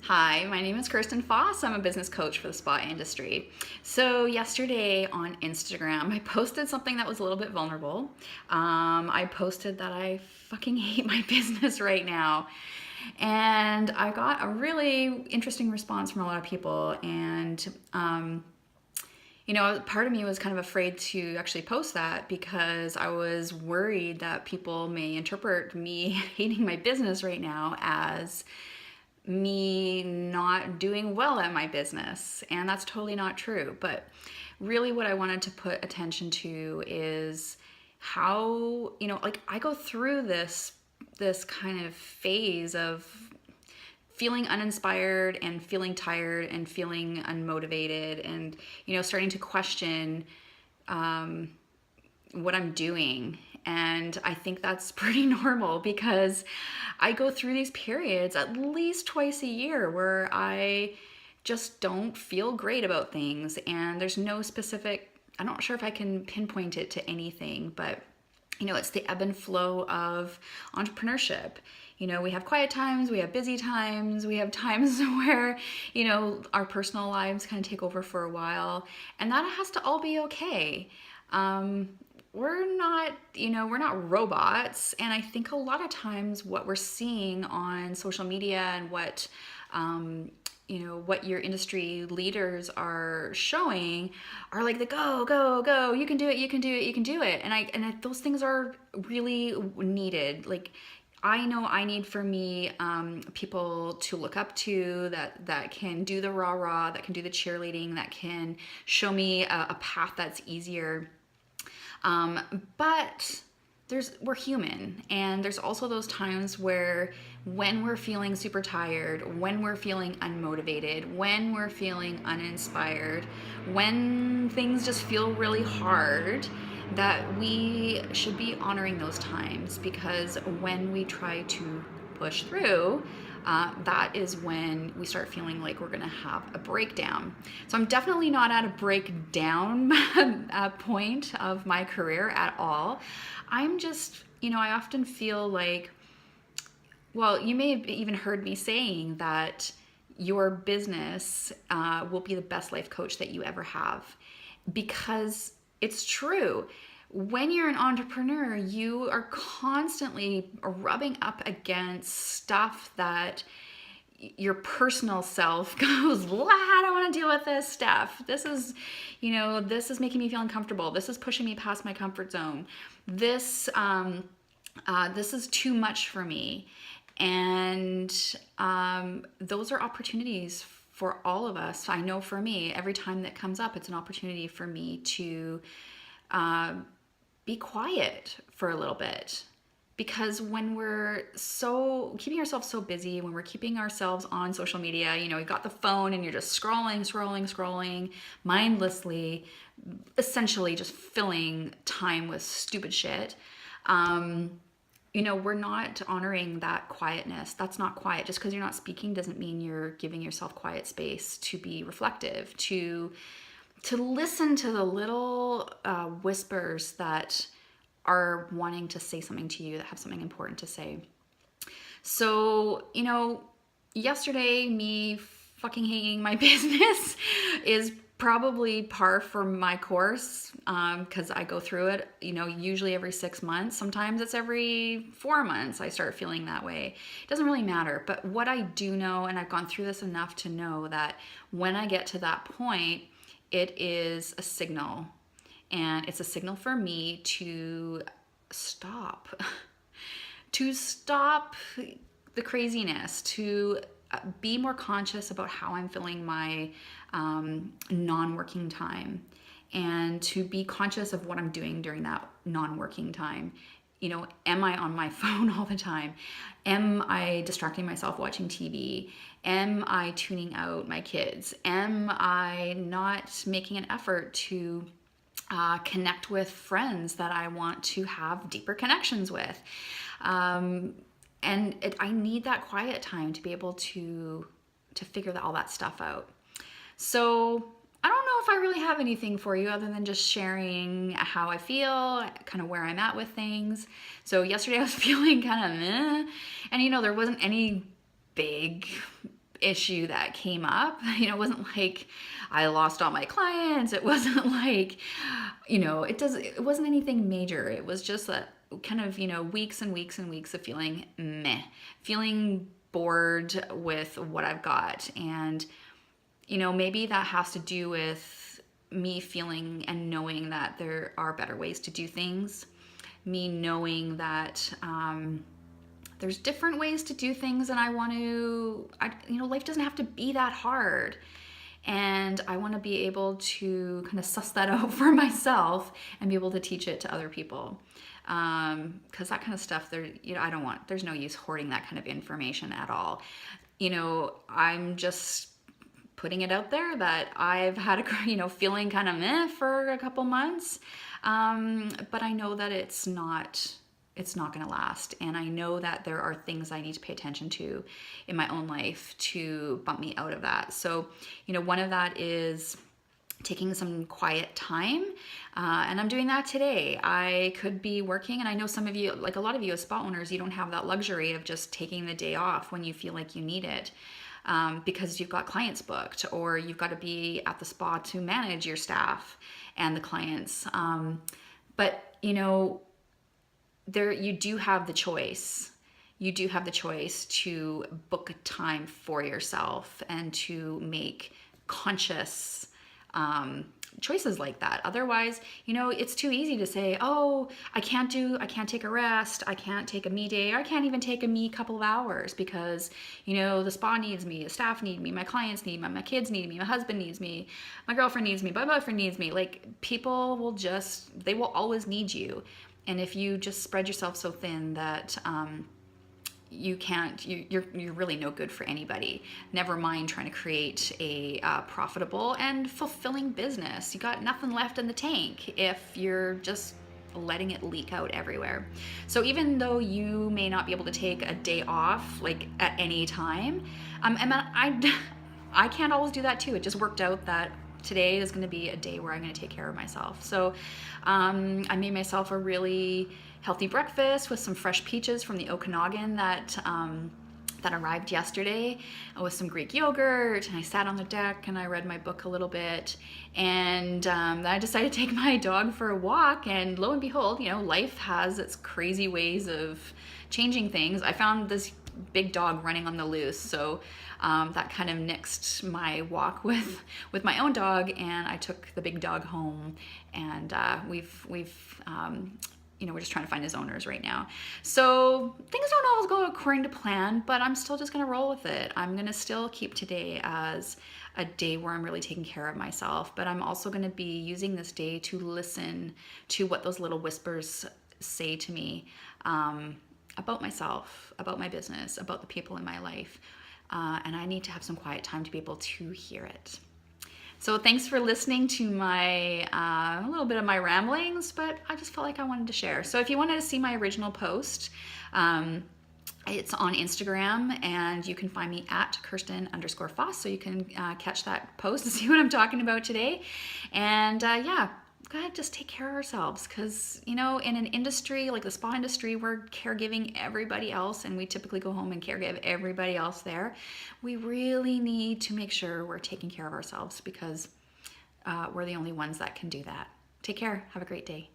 Hi, my name is Kirsten Foss. I'm a business coach for the spa industry. So yesterday on Instagram, I posted something that was a little bit vulnerable. I posted that I fucking hate my business right now. And I got a really interesting response from a lot of people. And part of me was kind of afraid to actually post that because I was worried that people may interpret me hating my business right now as me not doing well at my business. And that's totally not true. But really, what I wanted to put attention to is how, I go through this kind of phase of feeling uninspired and feeling tired and feeling unmotivated and starting to question what I'm doing. And I think that's pretty normal because I go through these periods at least twice a year where I just don't feel great about things. And there's no specific, I'm not sure if I can pinpoint it to anything, but it's the ebb and flow of entrepreneurship. We have quiet times, we have busy times, we have times where, our personal lives kind of take over for a while, and that has to all be okay. We're not robots. And I think a lot of times what we're seeing on social media and what your industry leaders are showing are like the go, you can do it, you can do it, you can do it. And those things are really needed. Like, I know I need for me people to look up to that can do the rah, that can do the cheerleading, that can show me a path that's easier. But we're human, and there's also those times where when we're feeling super tired, when we're feeling unmotivated, when we're feeling uninspired, when things just feel really hard, that we should be honoring those times, because when we try to push through, that is when we start feeling like we're gonna have a breakdown. So I'm definitely not at a breakdown point of my career at all. I'm just, I often feel like, well, you may have even heard me saying that your business will be the best life coach that you ever have, because it's true. When you're an entrepreneur, you are constantly rubbing up against stuff that your personal self goes, I don't want to deal with this stuff. This is making me feel uncomfortable. This is pushing me past my comfort zone. This is too much for me. And those are opportunities for all of us. I know for me, every time that comes up, it's an opportunity for me to be quiet for a little bit. Because when we're keeping ourselves so busy, when we're keeping ourselves on social media, you got the phone and you're just scrolling mindlessly, essentially just filling time with stupid shit. We're not honoring that quietness. That's not quiet. Just because you're not speaking doesn't mean you're giving yourself quiet space to be reflective, to listen to the little whispers that are wanting to say something to you, that have something important to say. So, yesterday, me fucking hating my business is probably par for my course, because I go through it, usually every 6 months. Sometimes it's every 4 months I start feeling that way. It doesn't really matter. But what I do know, and I've gone through this enough to know, that when I get to that point, it is a signal. And it's a signal for me to stop, to stop the craziness, to be more conscious about how I'm filling my non-working time, and to be conscious of what I'm doing during that non-working time. Am I on my phone all the time? Am I distracting myself watching TV? Am I tuning out my kids? Am I not making an effort to connect with friends that I want to have deeper connections with? I need that quiet time to be able to figure all that stuff out. So I don't know if I really have anything for you other than just sharing how I feel, kind of where I'm at with things. So yesterday I was feeling kind of meh, and there wasn't any big issue that came up. It wasn't like I lost all my clients. It wasn't like, it wasn't anything major. It was just a kind of, weeks and weeks and weeks of feeling meh, feeling bored with what I've got. And, maybe that has to do with me feeling and knowing that there are better ways to do things. Me knowing that, there's different ways to do things, and life doesn't have to be that hard. And I want to be able to kind of suss that out for myself and be able to teach it to other people. Because that kind of stuff, there's no use hoarding that kind of information at all. I'm just putting it out there that I've had a, feeling kind of meh for a couple months. But I know that it's not going to last. And I know that there are things I need to pay attention to in my own life to bump me out of that. So, one of that is taking some quiet time. And I'm doing that today. I could be working, and I know some of you, like a lot of you as spa owners, you don't have that luxury of just taking the day off when you feel like you need it. Because you've got clients booked, or you've got to be at the spa to manage your staff and the clients. But you do have the choice. You do have the choice to book a time for yourself and to make conscious choices like that. Otherwise, it's too easy to say, oh, I can't take a rest, I can't take a me day, or I can't even take a me couple of hours because, the spa needs me, the staff need me, my clients need me, my kids need me, my husband needs me, my girlfriend needs me, my boyfriend needs me. Like, people they will always need you. And if you just spread yourself so thin that you're really no good for anybody. Never mind trying to create a profitable and fulfilling business. You got nothing left in the tank if you're just letting it leak out everywhere. So even though you may not be able to take a day off like at any time, I can't always do that too. It just worked out that today is going to be a day where I'm going to take care of myself. So I made myself a really healthy breakfast with some fresh peaches from the Okanagan that arrived yesterday, with some Greek yogurt. And I sat on the deck and I read my book a little bit. And then I decided to take my dog for a walk. And lo and behold, life has its crazy ways of changing things. I found this big dog running on the loose, so that kind of nixed my walk with my own dog, and I took the big dog home, and we're just trying to find his owners right now. So things don't always go according to plan, but I'm still just gonna roll with it. I'm gonna still keep today as a day where I'm really taking care of myself, but I'm also gonna be using this day to listen to what those little whispers say to me, about myself, about my business, about the people in my life. And I need to have some quiet time to be able to hear it. So thanks for listening to my, a little bit of my ramblings, but I just felt like I wanted to share. So if you wanted to see my original post, it's on Instagram, and you can find me at Kirsten_Foss. So you can catch that post and see what I'm talking about today. And go ahead, just take care of ourselves, because in an industry like the spa industry, we're caregiving everybody else, and we typically go home and caregive everybody else there. We really need to make sure we're taking care of ourselves, because we're the only ones that can do that. Take care. Have a great day.